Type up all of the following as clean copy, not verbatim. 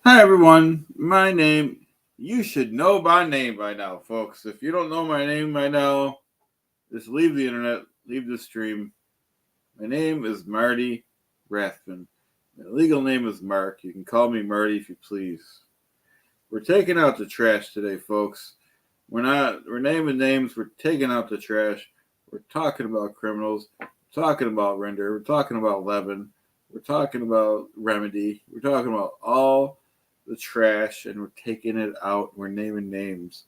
Hi everyone, you should know my name by now, folks. If you don't know my name by now, just leave the internet, leave the stream. My name is Marty Rathbun. My legal name is Mark. You can call me Marty if you please. We're taking out the trash today, folks. We're naming names, we're taking out the trash. We're talking about criminals, we're talking about Render, we're talking about Levin, we're talking about Remedy, we're talking about all the trash, and we're taking it out. We're naming names.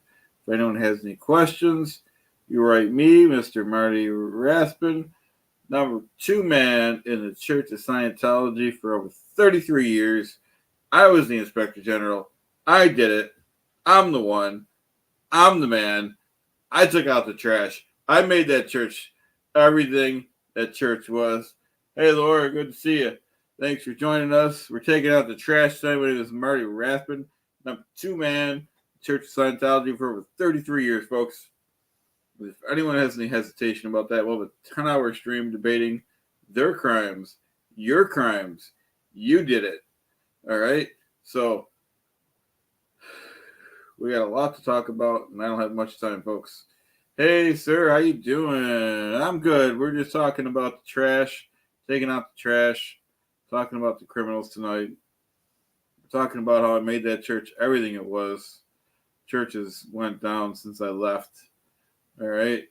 If anyone has any questions, you write me, Mr. Marty Rathbun, number 2 man in the Church of Scientology for over 33 years. I was the Inspector General. I did it. I'm the one. I'm the man. I took out the trash. I made that church everything that church was. Hey, Laura, good to see you. Thanks for joining us. We're taking out the trash tonight. My name is Marty Rathbun, number 2 man, Church of Scientology for over 33 years, folks. If anyone has any hesitation about that, we'll have a 10-hour stream debating their crimes, your crimes. You did it. All right? So, we got a lot to talk about, and I don't have much time, folks. Hey, sir, how you doing? I'm good. We're just talking about the trash, taking out the trash, talking about the criminals tonight. We're talking about how I made that church everything it was. Churches went down since I left. All right,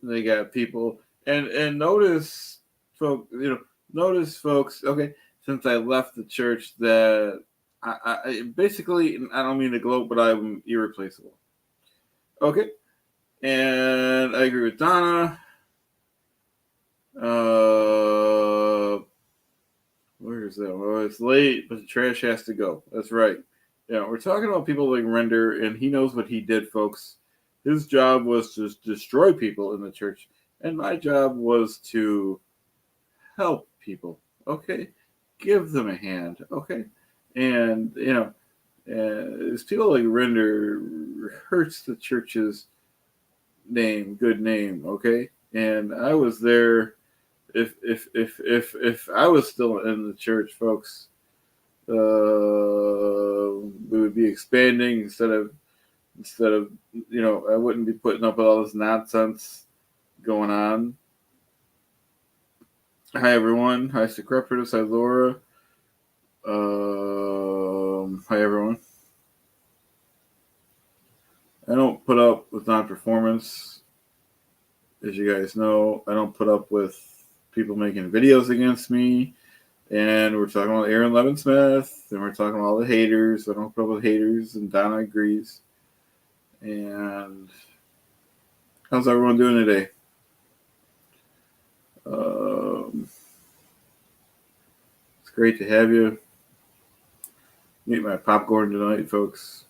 they got people, and notice, folks. Folks. Okay, since I left the church, that I basically, I don't mean to gloat, but I'm irreplaceable. Okay. And I agree with Donna. Where is that? Well, it's late, but the trash has to go. That's right. Yeah, we're talking about people like Render, and he knows what he did, folks. His job was to destroy people in the church, and my job was to help people. Okay, give them a hand. Okay, and it's people like Render hurts the church's good name, okay? And I was there. If I was still in the church, folks, we would be expanding instead of I wouldn't be putting up with all this nonsense going on. Hi everyone. Hi Secretus. Hi Laura. Hi everyone. I don't put up with non-performance. As you guys know, I don't put up with people making videos against me. And we're talking about Aaron Levin Smith, and we're talking about all the haters. I don't put up with haters, and Donna agrees. And how's everyone doing today? It's great to have you. Eat my popcorn tonight, folks.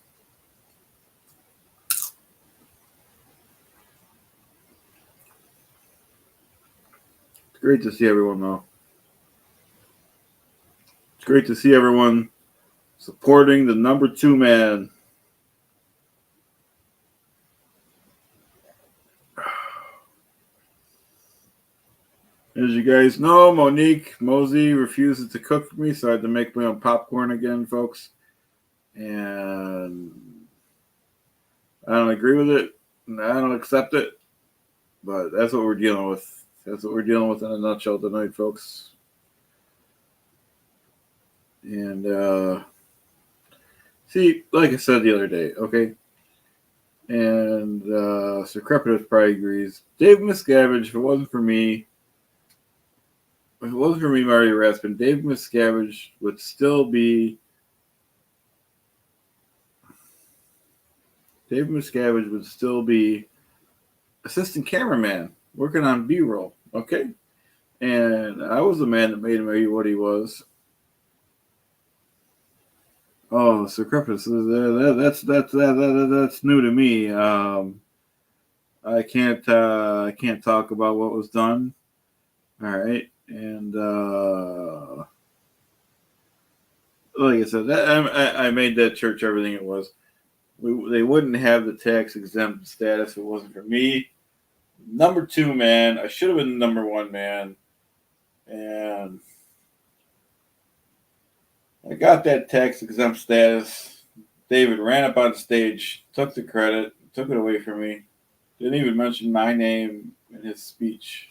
It's great to see everyone, though. It's great to see everyone supporting the number 2 man. As you guys know, Monique Mosey refuses to cook for me, so I had to make my own popcorn again, folks. And I don't agree with it, and I don't accept it, but that's what we're dealing with. That's what we're dealing with in a nutshell tonight, folks. And see, like I said the other day, okay? And Sir Crepitus probably agrees. Dave Miscavige, if it wasn't for me, Marty Rathbun, Dave Miscavige would still be assistant cameraman working on B-roll, okay? And I was the man that made him what he was. Oh, Sir Crepitus, that's new to me. I can't talk about what was done. All right, and like I said, I made that church everything it was. They wouldn't have the tax exempt status if it wasn't for me. Number 2 man. I should have been the number 1 man, and I got that tax exempt status. David ran up on stage, took the credit, took it away from me. Didn't even mention my name in his speech.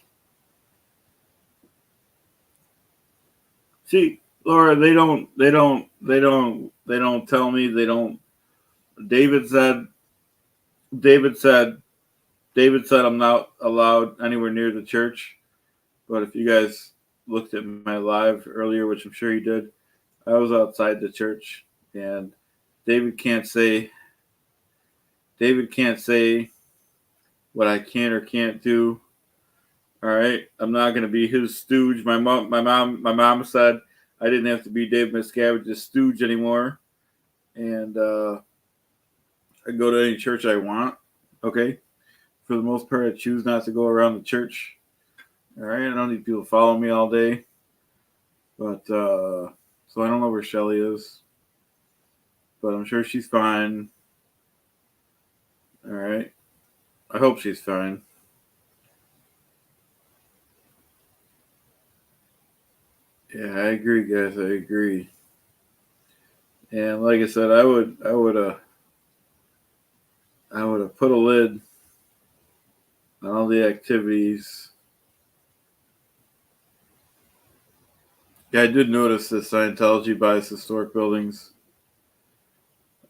See, Laura, they don't tell me, they don't. David said, David said, David said I'm not allowed anywhere near the church. But if you guys looked at my live earlier, which I'm sure you did, I was outside the church, and David can't say what I can or can't do. All right, I'm not going to be his stooge. My mom said I didn't have to be Dave Miscavige's stooge anymore, and I go to any church I want. Okay, for the most part, I choose not to go around the church. All right, I don't need people to follow me all day, but so I don't know where Shelly is, but I'm sure she's fine. All right, I hope she's fine. Yeah, I agree, guys. I agree. And like I said, I would have put a lid on all the activities. Yeah, I did notice that Scientology buys historic buildings.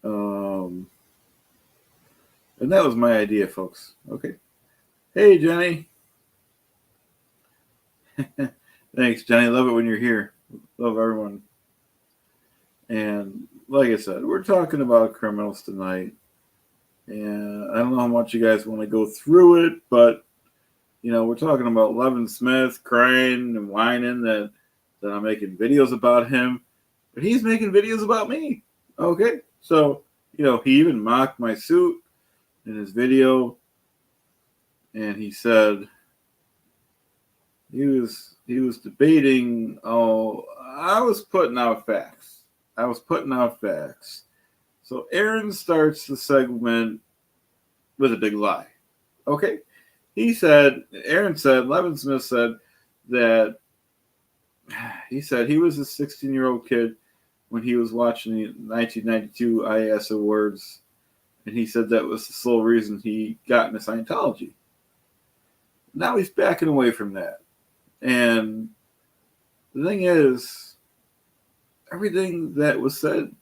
And that was my idea, folks. Okay. Hey, Jenny. Thanks, Jenny. Love it when you're here. Love everyone. And like I said, we're talking about criminals tonight. And I don't know how much you guys want to go through it, but we're talking about Levin Smith crying and whining that I'm making videos about him, but he's making videos about me. Okay, so he even mocked my suit in his video, and he said he was debating. Oh, I was putting out facts. So Aaron starts the segment with a big lie. Okay. Aaron said, Levin Smith said that he said he was a 16-year-old kid when he was watching the 1992 IAS Awards, and he said that was the sole reason he got into Scientology. Now he's backing away from that. And the thing is, everything that was said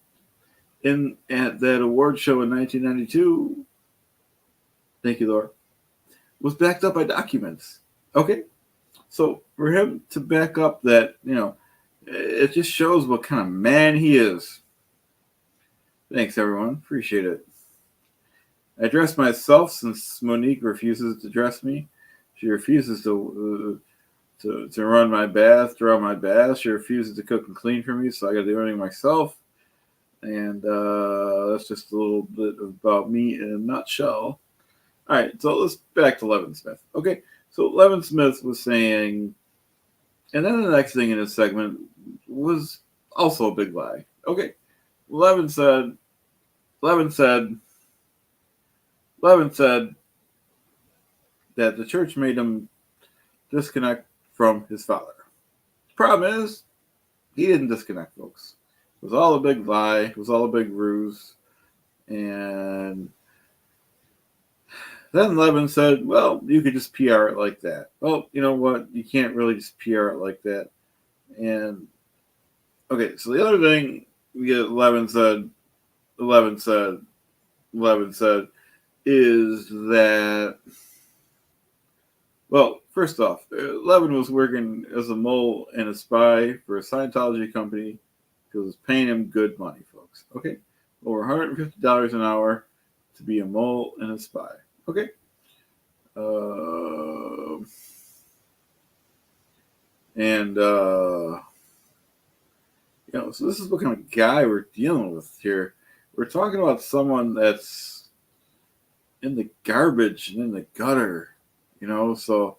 at that award show in 1992, thank you, Laura, was backed up by documents. Okay? So for him to back up that, it just shows what kind of man he is. Thanks, everyone. Appreciate it. I dress myself since Monique refuses to dress me. She refuses to run my bath, draw my bath. She refuses to cook and clean for me, so I got to do everything myself. And that's just a little bit about me in a nutshell. All right, so let's back to Levin Smith. Okay, so Levin Smith was saying, and then the next thing in his segment was also a big lie. Okay, Levin said that the church made him disconnect from his father. The problem is, he didn't disconnect, folks. It was all a big lie. It was all a big ruse. And then Levin said, well, you could just PR it like that. Well, you know what? You can't really just PR it like that. And, okay, so the other thing Levin said is that, well, first off, Levin was working as a mole and a spy for a Scientology company because it was paying him good money, folks. Okay? Over $150 an hour to be a mole and a spy. Okay? So this is what kind of guy we're dealing with here. We're talking about someone that's in the garbage and in the gutter, so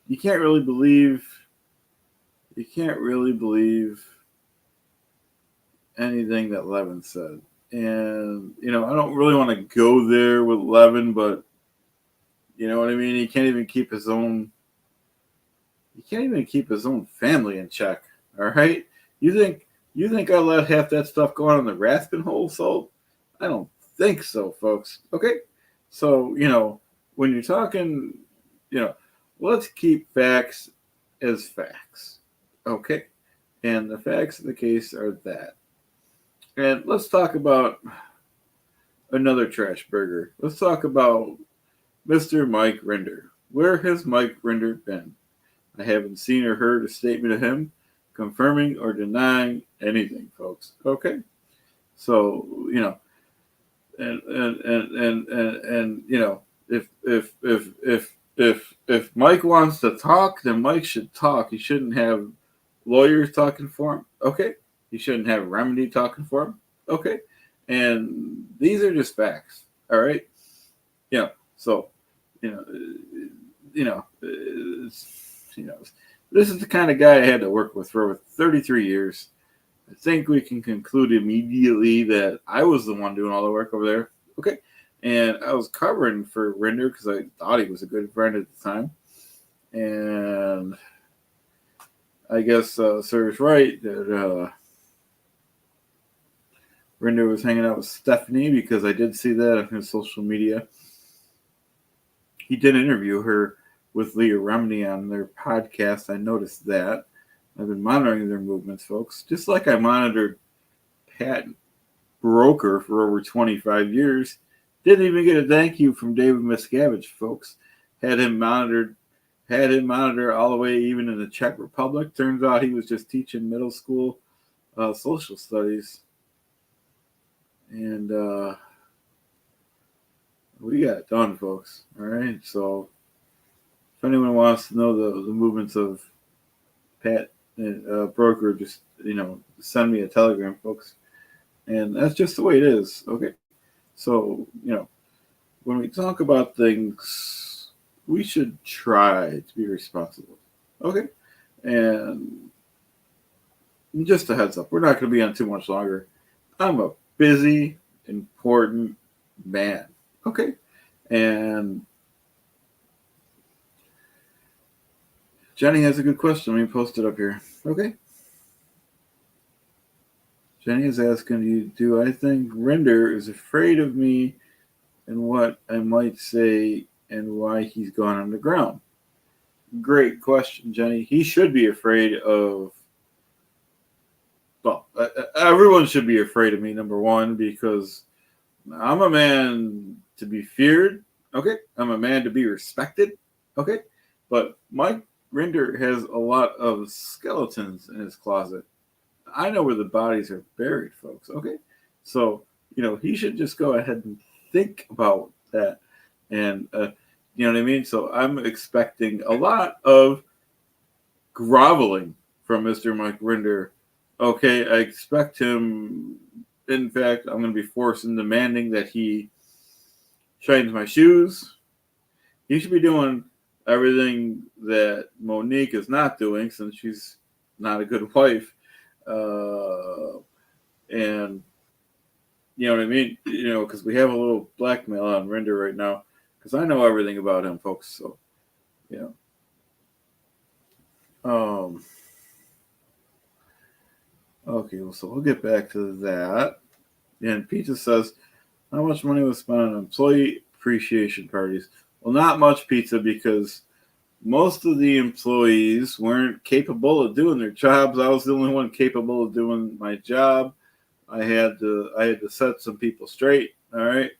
you can't really believe anything that Levin said. And, I don't really want to go there with Levin, but you know what I mean? He can't even keep his own family in check. All right. You think You think I let half that stuff go on in the Rathbun household? I don't think so, folks. Okay? So, when you're talking, you know, let's keep facts as facts. Okay? And the facts of the case are that. And let's talk about another trash burger. Let's talk about Mr. Mike Rinder. Where has Mike Rinder been? I haven't seen or heard a statement of him confirming or denying anything, folks. Okay? So, and if Mike wants to talk, then Mike should talk. He shouldn't have lawyers talking for him. Okay, he shouldn't have remedy talking for him. Okay, and these are just facts. All right, so you know, you know, it's, you know, this is the kind of guy I had to work with for over 33 years. I think we can conclude immediately that I was the one doing all the work over there. Okay. And I was covering for Rinder because I thought he was a good friend at the time. And I guess serves right that Rinder was hanging out with Stephanie because I did see that on his social media. He did interview her with Leah Remini on their podcast. I noticed that. I've been monitoring their movements, folks, just like I monitored Pat Broker for over 25 years. Didn't even get a thank you from David Miscavige, folks. Had him monitor all the way even in the Czech Republic. Turns out he was just teaching middle school social studies. And we got it done, folks. All right. So if anyone wants to know the movements of Pat Broker, just send me a telegram, folks. And that's just the way it is. Okay. So, when we talk about things, we should try to be responsible. Okay. And just a heads up, we're not going to be on too much longer. I'm a busy, important man. Okay. And Jenny has a good question. Let me post it up here. Okay. Jenny is asking, do I think Rinder is afraid of me and what I might say and why he's gone underground? Great question, Jenny. He should be afraid of, well, everyone should be afraid of me, number one, because I'm a man to be feared. Okay. I'm a man to be respected. Okay. But Mike Rinder has a lot of skeletons in his closet. I know where the bodies are buried, folks. Okay. So, he should just go ahead and think about that. And, you know what I mean? So I'm expecting a lot of groveling from Mr. Mike Rinder. Okay. I expect him, in fact, I'm going to be forced and demanding that he shines my shoes. He should be doing everything that Monique is not doing since she's not a good wife. And you know what I mean? Because we have a little blackmail on Rinder right now because I know everything about him, folks. So, okay, well, so we'll get back to that. And Pizza says, how much money was spent on employee appreciation parties? Well, not much, Pizza, because most of the employees weren't capable of doing their jobs. I was the only one capable of doing my job. I had to set some people straight. All right.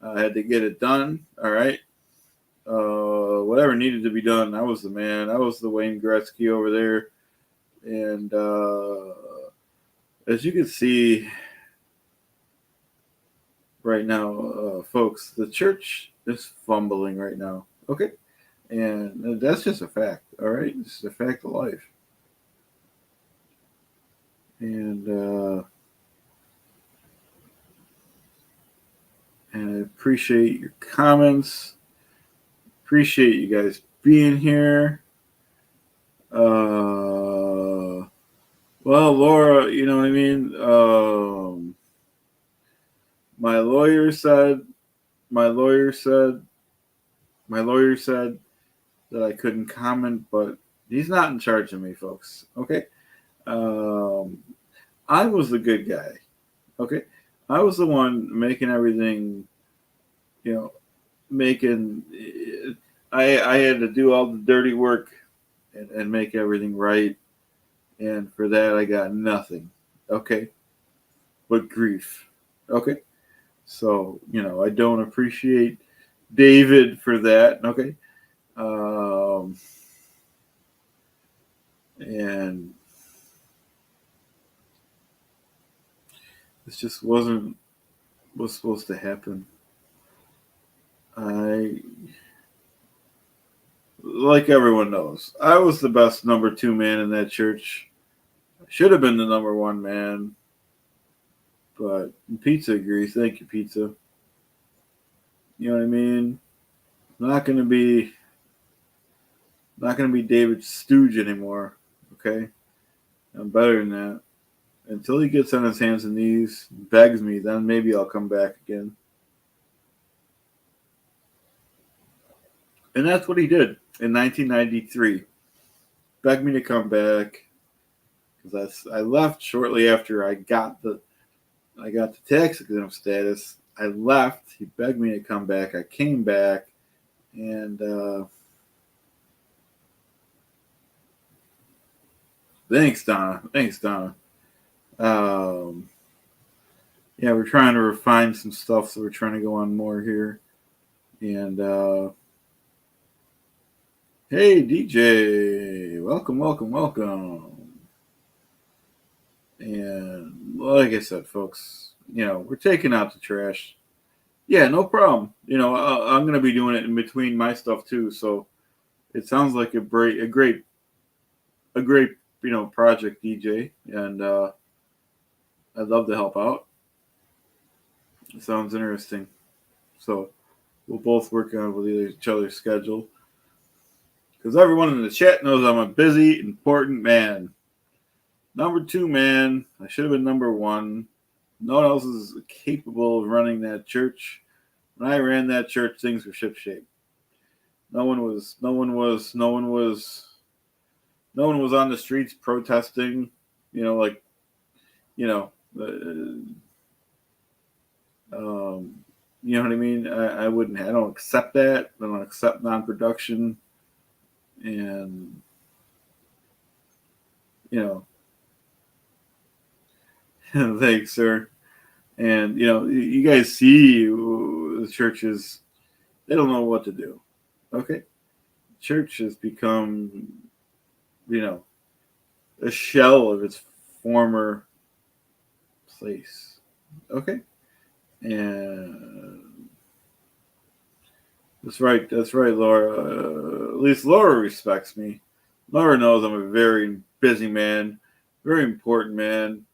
I had to get it done. All right. Whatever needed to be done, I was the man. I was the Wayne Gretzky over there. And as you can see right now, folks, the church is fumbling right now. Okay. And that's just a fact. All right. It's a fact of life. And I appreciate your comments. Appreciate you guys being here. Well, Laura, you know what I mean? My lawyer said that I couldn't comment, but he's not in charge of me, folks. Okay. I was the good guy. Okay, I was the one making everything. You know, making. I had to do all the dirty work and make everything right, and for that I got nothing. Okay, but grief. Okay, so I don't appreciate David for that. Okay, um, and this just wasn't was supposed to happen. I like everyone knows, I was the best number two man in that church. I should have been the number one man, but Pizza agrees. Thank you, Pizza. You know what I mean? I'm not gonna be David Stooge anymore. Okay, I'm better than that. Until he gets on his hands and knees, begs me, then maybe I'll come back again. And that's what he did in 1993. Begged me to come back because I left shortly after I got the tax exempt status. I left. He begged me to come back. I came back, and thanks, Donna. Thanks, Donna. Um, yeah, we're trying to refine some stuff, so we're trying to go on more here. And hey, DJ, welcome, welcome, welcome. And like I said, folks, we're taking out the trash. Yeah, no problem. I'm going to be doing it in between my stuff too. So it sounds like a great, project, DJ. And I'd love to help out. It sounds interesting. So we'll both work on with each other's schedule. Because everyone in the chat knows I'm a busy, important man. Number two man. I should have been number one. No one else is capable of running that church. When I ran that church, things were shipshape. No one was on the streets protesting. Like you know, uh, you know what I mean. I wouldn't. I don't accept that. I don't accept non-production, and you know, thanks, sir. And you guys see the churches. They don't know what to do. Okay, church has become, you know, a shell of its former place. Okay, and that's right, Laura. At least Laura respects me. Laura knows I'm a very busy man, very important man.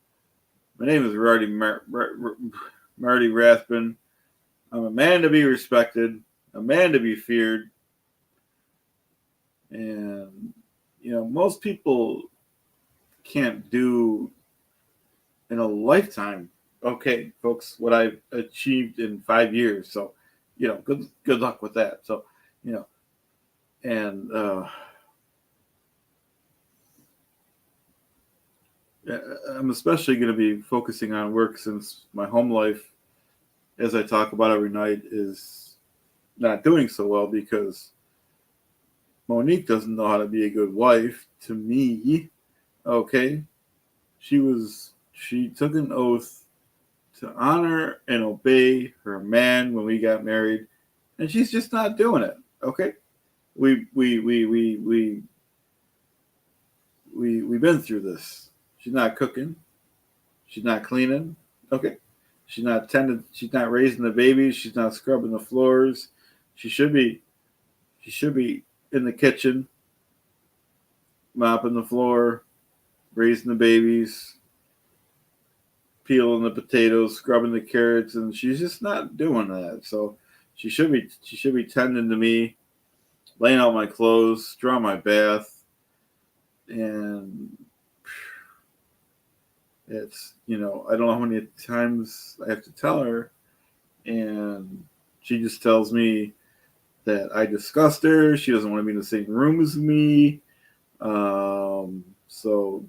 My name is Marty Rathbun. I'm a man to be respected, a man to be feared, and most people can't do in a lifetime. Okay, folks, what I've achieved in 5 years. So, good luck with that. So, and I'm especially going to be focusing on work since my home life, as I talk about every night, is not doing so well because Monique doesn't know how to be a good wife to me. Okay, she took an oath to honor and obey her man when we got married, and she's just not doing it. Okay, we've been through this. She's not cooking. She's not cleaning. Okay, she's not tending. She's not raising the babies. She's not scrubbing the floors. She should be. She should be in the kitchen, mopping the floor, raising the babies, peeling the potatoes, scrubbing the carrots, and she's just not doing that. So she should be tending to me, laying out my clothes, drawing my bath, and it's I don't know how many times I have to tell her, and she just tells me that I disgust her. She doesn't want to be in the same room as me. So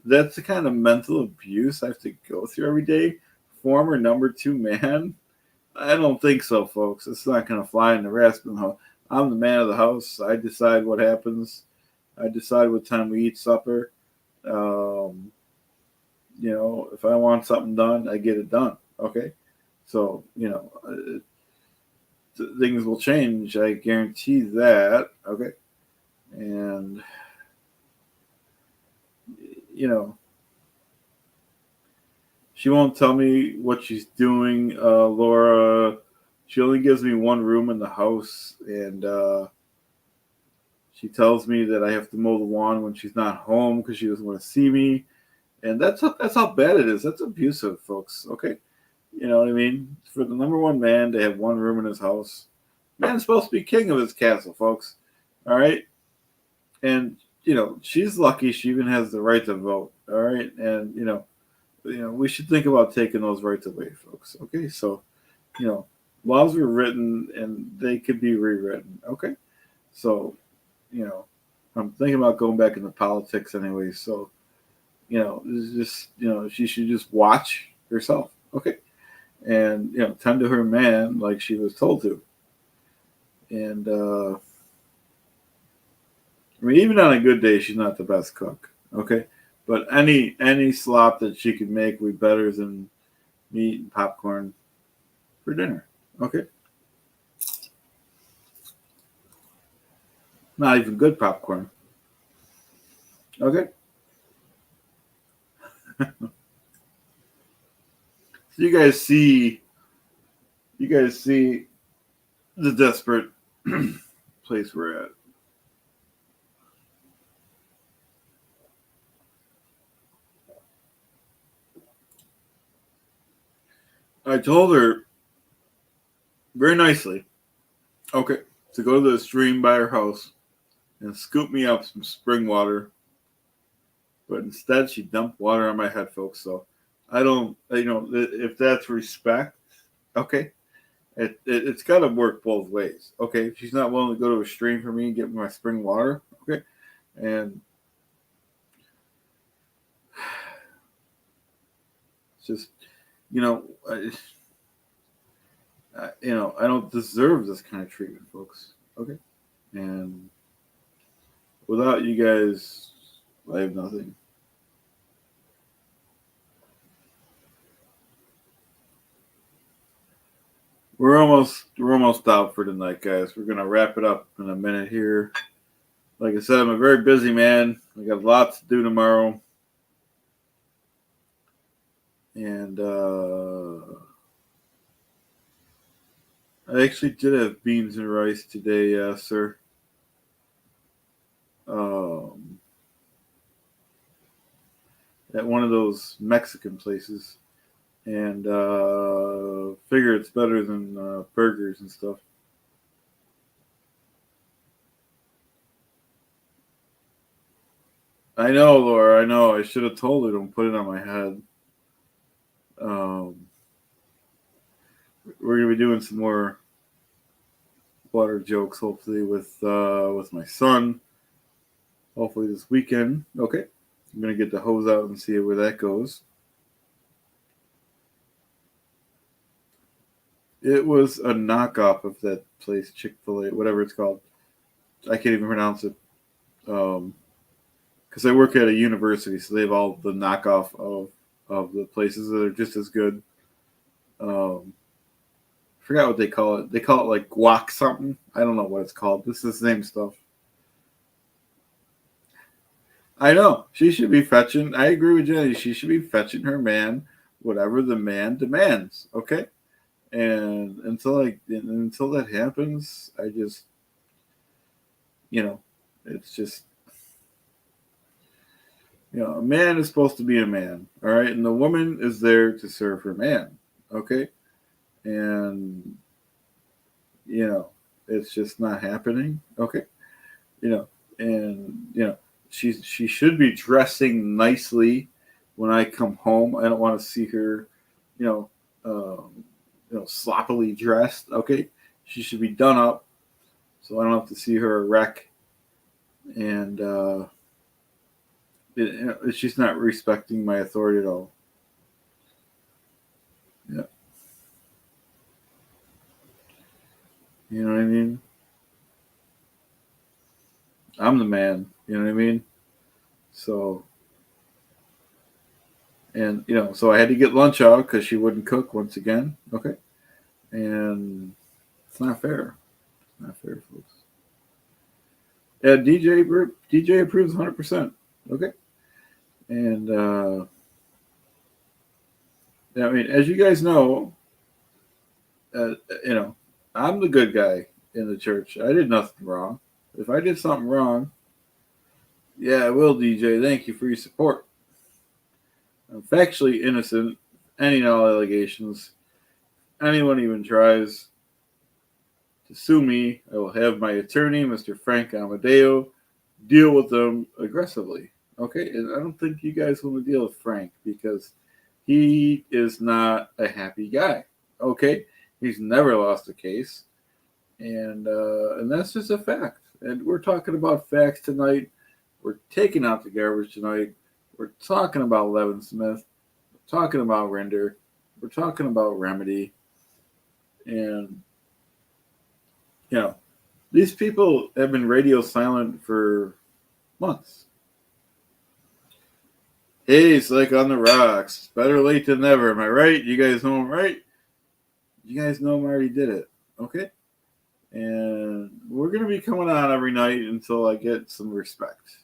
That's the kind of mental abuse I have to go through every day. Former number two man? I don't think so, folks. It's not going to fly in the Rathbun house. I'm the man of the house. I decide what happens. I decide what time we eat supper. Um, if I want something done, I get it done. Okay, so things will change. I guarantee that. Okay, and you know, she won't tell me what she's doing. Laura, she only gives me one room in the house, and she tells me that I have to mow the lawn when she's not home because she doesn't want to see me, and that's how bad it is. That's abusive, folks. Okay, you know what I mean? For the number one man to have one room in his house, man's supposed to be king of his castle, folks. All right, and she's lucky she even has the right to vote. All right, and we should think about taking those rights away, folks. Okay, so you know, laws were written and they could be rewritten. Okay, so you know, I'm thinking about going back into politics anyway. So it's just she should just watch herself. Okay, and tend to her man like she was told to. And I mean, even on a good day, she's not the best cook. Okay, but any slop that she could make would be better than meat and popcorn for dinner. Okay, not even good popcorn. Okay, so you guys see the desperate place we're at. I told her very nicely, okay, to go to the stream by her house and scoop me up some spring water, but instead she dumped water on my head, folks. So I don't, if that's respect, okay, it's got to work both ways. Okay, if she's not willing to go to a stream for me and get my spring water, okay, and it's just, you know, I don't deserve this kind of treatment, folks. Okay, and without you guys, I have nothing. We're almost out for tonight, guys. We're gonna wrap it up in a minute here. Like I said, I'm a very busy man. I got lots to do tomorrow, and I actually did have beans and rice today, sir. Um, at one of those Mexican places, and figure it's better than burgers and stuff. I know, Laura. I know. I should have told her don't put it on my head. Um, we're gonna be doing some more water jokes, hopefully with my son. Hopefully this weekend. Okay, I'm gonna get the hose out and see where that goes. It was a knockoff of that place, Chick-fil-A, whatever it's called. I can't even pronounce it. Because I work at a university, so they have all the knockoff of the places that are just as good. Um, I forgot what they call it. They call it like guac something. I don't know what it's called. This is the same stuff. I know she should be fetching. I agree with Jenny. She should be fetching her man whatever the man demands. Okay, and until that happens, I just it's just a man is supposed to be a man, all right, and the woman is there to serve her man. Okay, and you know it's just not happening. Okay, you know, and she should be dressing nicely when I come home. I don't want to see her, you know, sloppily dressed. Okay, she should be done up, so I don't have to see her a wreck. And she's not respecting my authority at all. Yeah. You know what I mean? I'm the man. You know what I mean? So, and, so I had to get lunch out because she wouldn't cook once again. Okay. And it's not fair. It's not fair, folks. Yeah, DJ approves 100%. Okay. And, I mean, as you guys know, uh, you know, I'm the good guy in the church. I did nothing wrong. If I did something wrong, yeah, I will, DJ. Thank you for your support. I'm factually innocent. Any and all allegations. Anyone even tries to sue me, I will have my attorney, Mr. Frank Amadeo, deal with them aggressively. Okay? And I don't think you guys want to deal with Frank because he is not a happy guy. Okay? He's never lost a case. And that's just a fact. And we're talking about facts tonight. We're taking out the garbage tonight. We're talking about Levin Smith. We're talking about Render. We're talking about Remedy. And, these people have been radio silent for months. Hey, it's like on the rocks. Better late than never. Am I right? You guys know I'm right? You guys know Marty did it. Okay? And we're going to be coming on every night until I get some respect.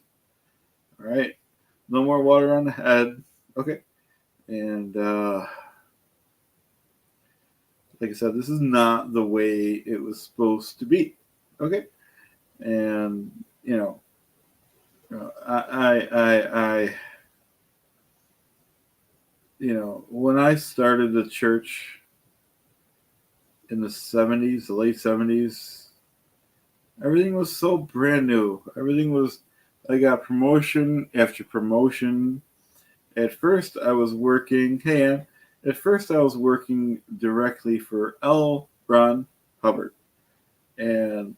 All right? No more water on the head. Okay? And like I said, this is not the way it was supposed to be. Okay? And, I when I started the church in the 70s, the late 70s, everything was so brand new. I got promotion after promotion. At first I was working directly for L. Ron Hubbard. And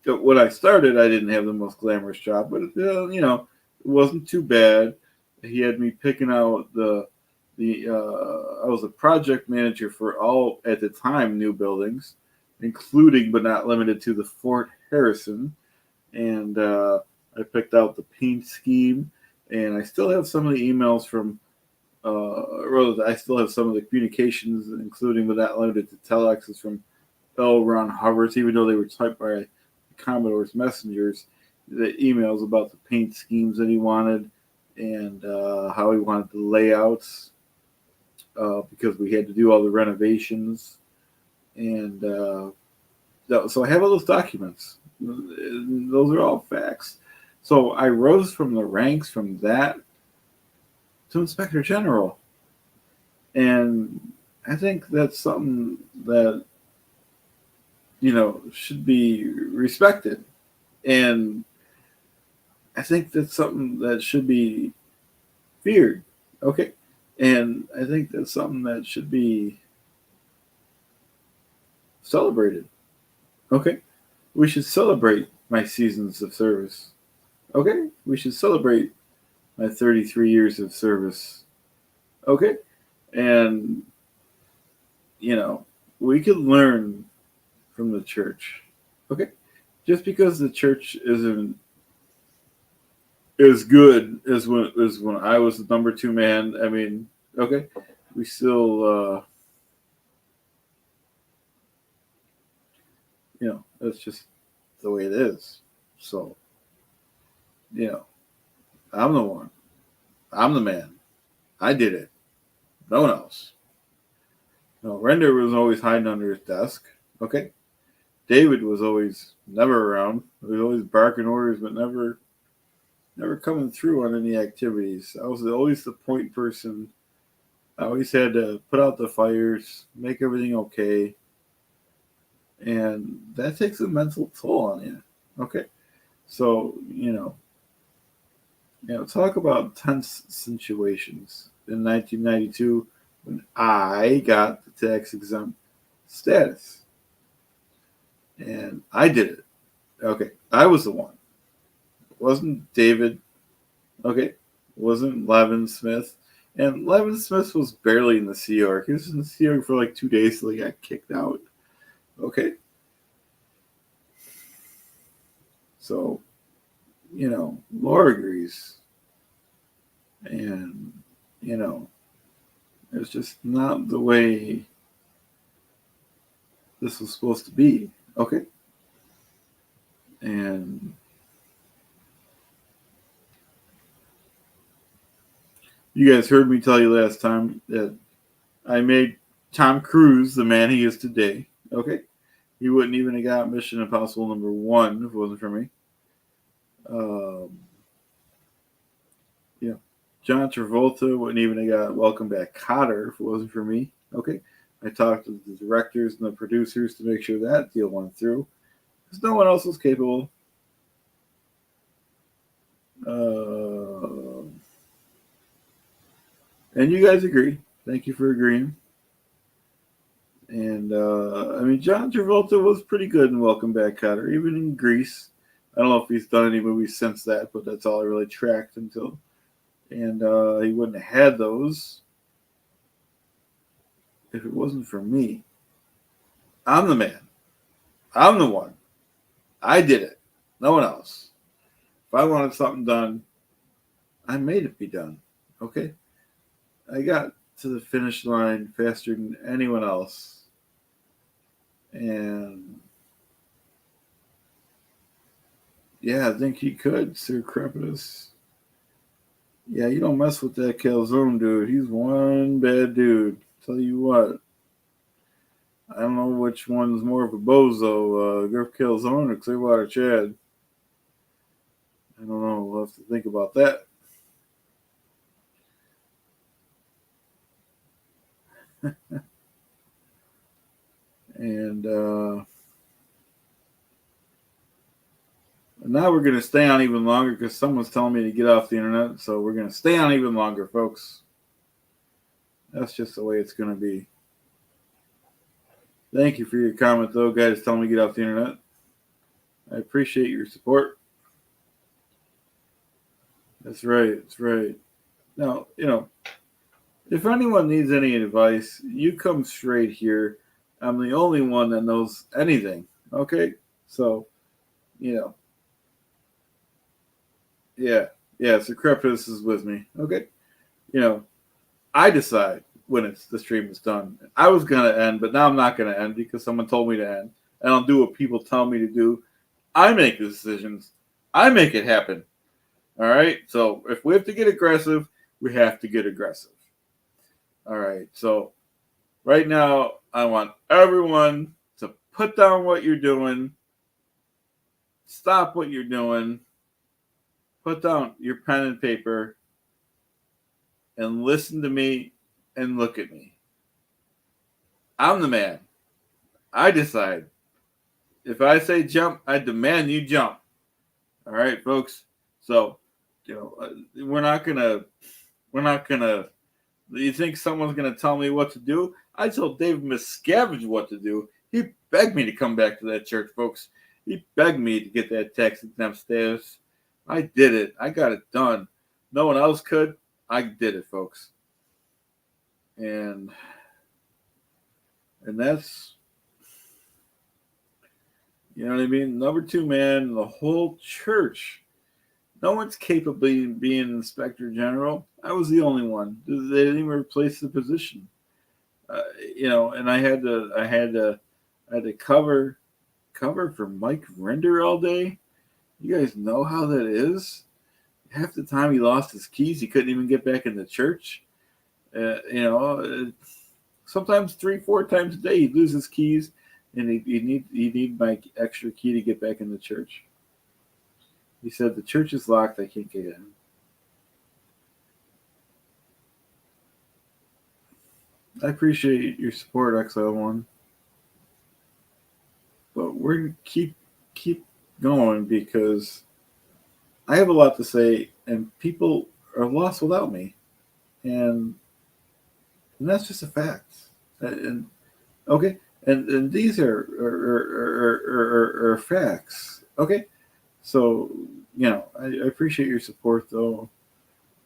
when I started, I didn't have the most glamorous job, but it wasn't too bad. He had me picking out I was a project manager for all, at the time, new buildings, including but not limited to the Fort Harrison. And I picked out the paint scheme, and I still have some of the emails from, I still have some of the communications, including but not limited to telexes from L. Ron Hubbard, even though they were typed by Commodore's messengers, the emails about the paint schemes that he wanted and how he wanted the layouts, because we had to do all the renovations. And so I have all those documents. Those are all facts. So I rose from the ranks from that to Inspector General. And I think that's something that, should be respected. And I think that's something that should be feared. Okay? And I think that's something that should be celebrated. Okay? We should celebrate my seasons of service. Okay? We should celebrate my 33 years of service. Okay? And, we could learn from the church. Okay? Just because the church isn't as good as when I was the number 2 man, I mean, okay, we still, that's just the way it is. So, I'm the one. I'm the man. I did it. No one else. Render was always hiding under his desk. Okay? David was always never around. He was always barking orders, but never coming through on any activities. I was always the point person. I always had to put out the fires, make everything okay. And that takes a mental toll on you. Okay? So, talk about tense situations. In 1992, when I got the tax-exempt status. And I did it. Okay, I was the one. It wasn't David. Okay, wasn't Levin Smith. And Levin Smith was barely in the Sea Org. He was in the Sea Org for like 2 days till he got kicked out. Okay. So, Laura agrees. And, it's just not the way this was supposed to be. Okay. And you guys heard me tell you last time that I made Tom Cruise the man he is today. Okay. He wouldn't even have got Mission Impossible #1 if it wasn't for me. John Travolta wouldn't even have got Welcome Back Kotter if it wasn't for me. Okay. I talked to the directors and the producers to make sure that deal went through. Because no one else was capable. And you guys agree. Thank you for agreeing. And, John Travolta was pretty good in Welcome Back Kotter, even in Grease. I don't know if he's done any movies since that, but that's all I really tracked until. And he wouldn't have had those if it wasn't for me. I'm the man. I'm the one. I did it. No one else. If I wanted something done, I made it be done. Okay? I got to the finish line faster than anyone else. And yeah, I think he could, Sir Crepitus. Yeah, you don't mess with that Calzone dude. He's one bad dude. Tell you what. I don't know which one's more of a bozo, Griff Calzone or Clearwater Chad. I don't know. We'll have to think about that. And now we're going to stay on even longer because someone's telling me to get off the internet. So we're going to stay on even longer, folks. That's just the way it's going to be. Thank you for your comment, though, guys. Telling me to get off the internet. I appreciate your support. That's right. That's right. Now, if anyone needs any advice, you come straight here. I'm the only one that knows anything. Okay? So, yeah. So Crepitus is with me. Okay? I decide when the stream is done. I was going to end, but now I'm not going to end because someone told me to end. I don't do what people tell me to do. I make the decisions. I make it happen. All right? So if we have to get aggressive, we have to get aggressive. All right? So right now, I want everyone to put down what you're doing. Stop what you're doing. Put down your pen and paper and listen to me and look at me. I'm the man. I decide. If I say jump, I demand you jump. All right, folks. So, we're not gonna. You think someone's gonna tell me what to do? I told David Miscavige what to do. He begged me to come back to that church, folks. He begged me to get that tax exempt status. I did it. I got it done. No one else could. I did it, folks. And that's, you know what I mean? Number 2 man in the whole church. No one's capable of being inspector general. I was the only one. They didn't even replace the position. And I had to cover for Mike Render all day. You guys know how that is. Half the time he lost his keys, he couldn't even get back in the church. Sometimes 3-4 times a day he'd lose his keys, and he'd need my extra key to get back in the church. He said, the church is locked, I can't get in. I appreciate your support, XL1. But we're going to keep going because I have a lot to say, and people are lost without me. And that's just a fact. And okay, and these are facts. Okay, so I appreciate your support, though.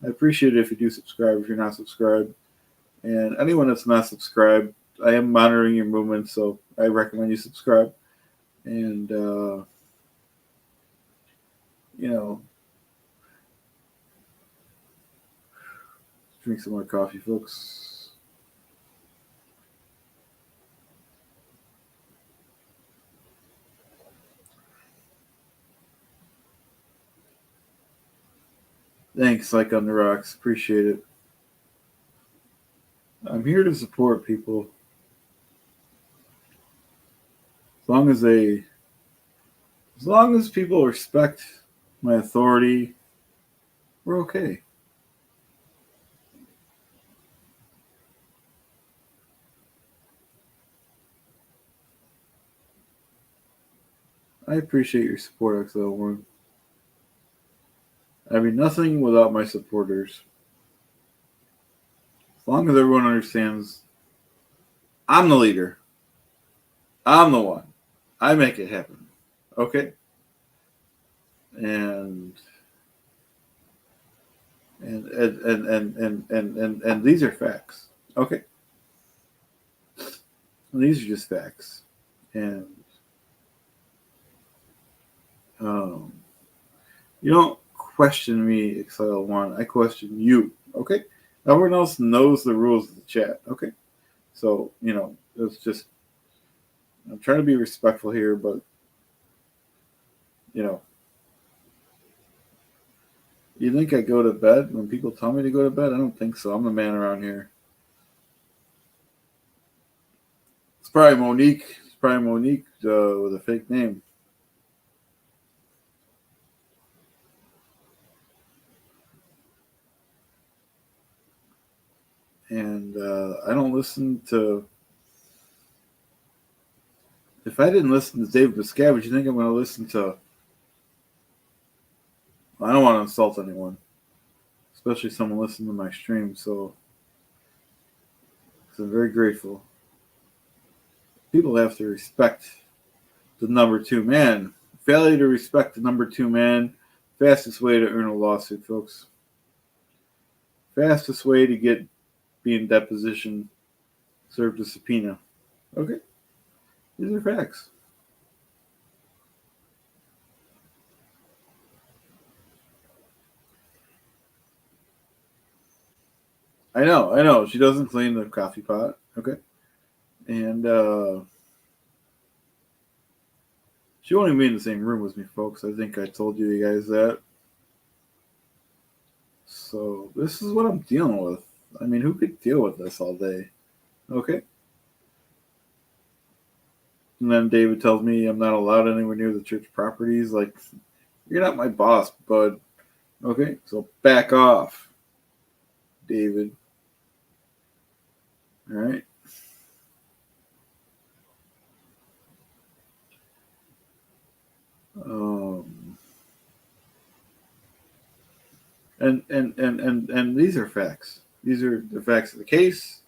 I appreciate it if you do subscribe if you're not subscribed. And anyone that's not subscribed, I am monitoring your movements, so I recommend you subscribe. And, you know, drink some more coffee, folks. Thanks, like on the rocks. Appreciate it. I'm here to support people. As long as people respect my authority, we're okay. I appreciate your support, XL1. I'd be nothing without my supporters. As long as everyone understands I'm the leader. I'm the one. I make it happen. Okay? And these are facts. Okay? And these are just facts. And you don't question me, XL1. I question you. Okay? Everyone else knows the rules of the chat. Okay? So, it's just, I'm trying to be respectful here, but, you think I go to bed when people tell me to go to bed? I don't think so. I'm the man around here. It's probably Monique. It's probably Monique with a fake name. And I don't listen to. If I didn't listen to Dave Miscavige, you think I'm going to listen to? I don't want to insult anyone, especially someone listening to my stream. So I'm very grateful. People have to respect the number 2 man. Failure to respect the number 2 man, fastest way to earn a lawsuit, folks. Fastest way to be in deposition, served a subpoena. Okay? These are facts. I know. She doesn't clean the coffee pot. Okay? And she won't even be in the same room with me, folks. I think I told you guys that. So this is what I'm dealing with. I mean, who could deal with this all day? Okay? And then David tells me I'm not allowed anywhere near the church properties. Like, you're not my boss, bud. Okay? So back off, David. All right? And these are facts. These are the facts of the case.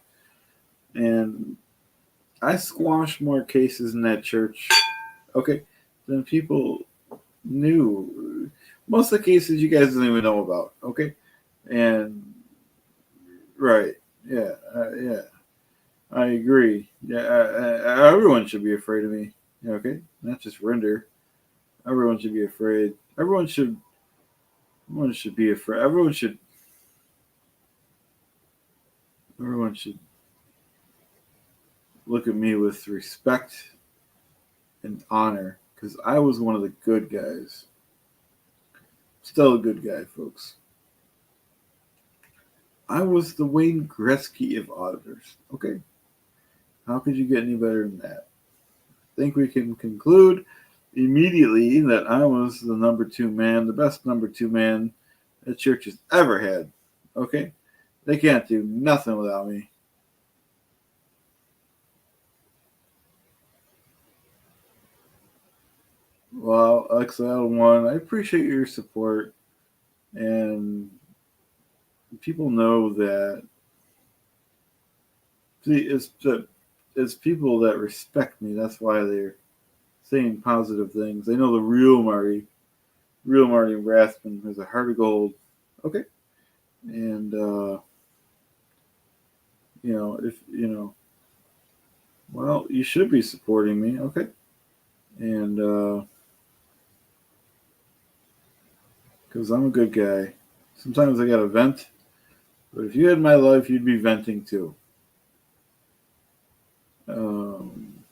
And I squashed more cases in that church, okay, than people knew. Most of the cases you guys don't even know about, okay? And right, yeah, I agree. Yeah, everyone should be afraid of me, okay? Not just Render. Everyone should be afraid. Everyone should be afraid. Everyone should look at me with respect and honor, because I was one of the good guys. Still a good guy, folks. I was the Wayne Gretzky of auditors. Okay? How could you get any better than that? I think we can conclude immediately that I was the number 2 man, the best number 2 man that church has ever had. Okay? They can't do nothing without me. Well, XL1, I appreciate your support. And people know that. See, it's people that respect me. That's why they're saying positive things. They know the real Marty Rathbun has a heart of gold. Okay? And if well, you should be supporting me, okay? And because I'm a good guy. Sometimes I gotta vent, but if you had my life, you'd be venting too. Um,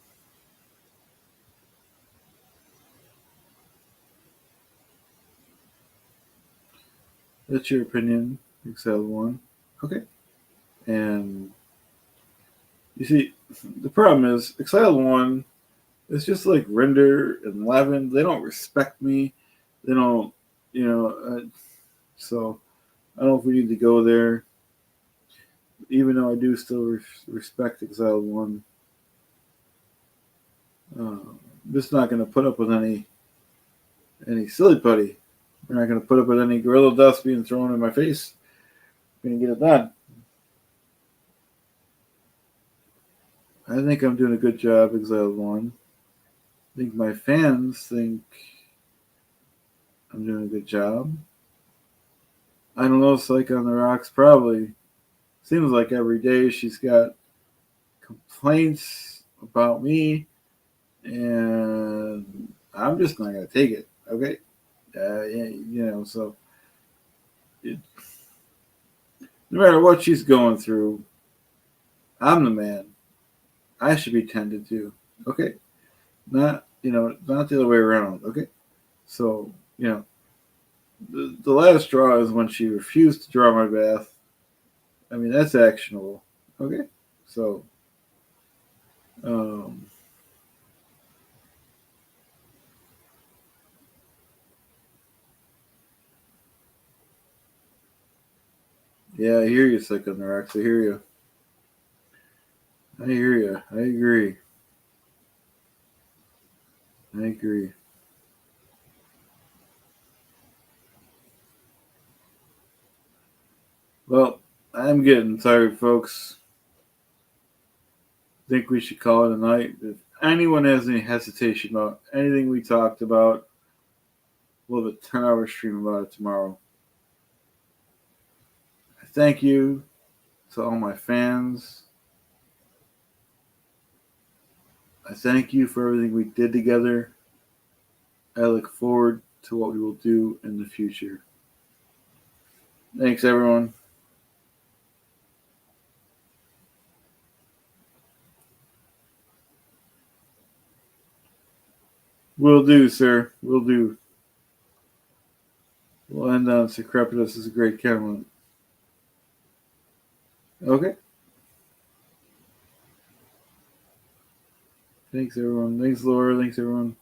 that's your opinion, Excel one. Okay. And you see, the problem is Excel one. It's just like Render and Levin. They don't respect me. They don't, you know. So I don't know if we need to go there. Even though I do still respect Exile One, I'm just not going to put up with any silly putty. We're not going to put up with any gorilla dust being thrown in my face. I'm going to get it done. I think I'm doing a good job, Exile One. I think my fans think I'm doing a good job. I don't know, Psych on the Rocks probably seems like every day she's got complaints about me, and I'm just not going to take it. Okay, so it, no matter what she's going through, I'm the man. I should be tended to. Okay, not the other way around. Okay, so the last straw is when she refused to draw my bath. I mean, that's actionable. Okay, so um, yeah, I hear you, Sick on the Rocks. I hear you. I hear you. I agree. I agree. Well, I'm getting tired, folks. Think we should call it a night. If anyone has any hesitation about anything we talked about, we'll have a 10-hour stream about it tomorrow. I thank you to all my fans. I thank you for everything we did together. I look forward to what we will do in the future. Thanks, everyone. Will do, sir. Will do. We'll end on Secrepitus is a great comment. Okay. Thanks, everyone. Thanks, Laura. Thanks, everyone.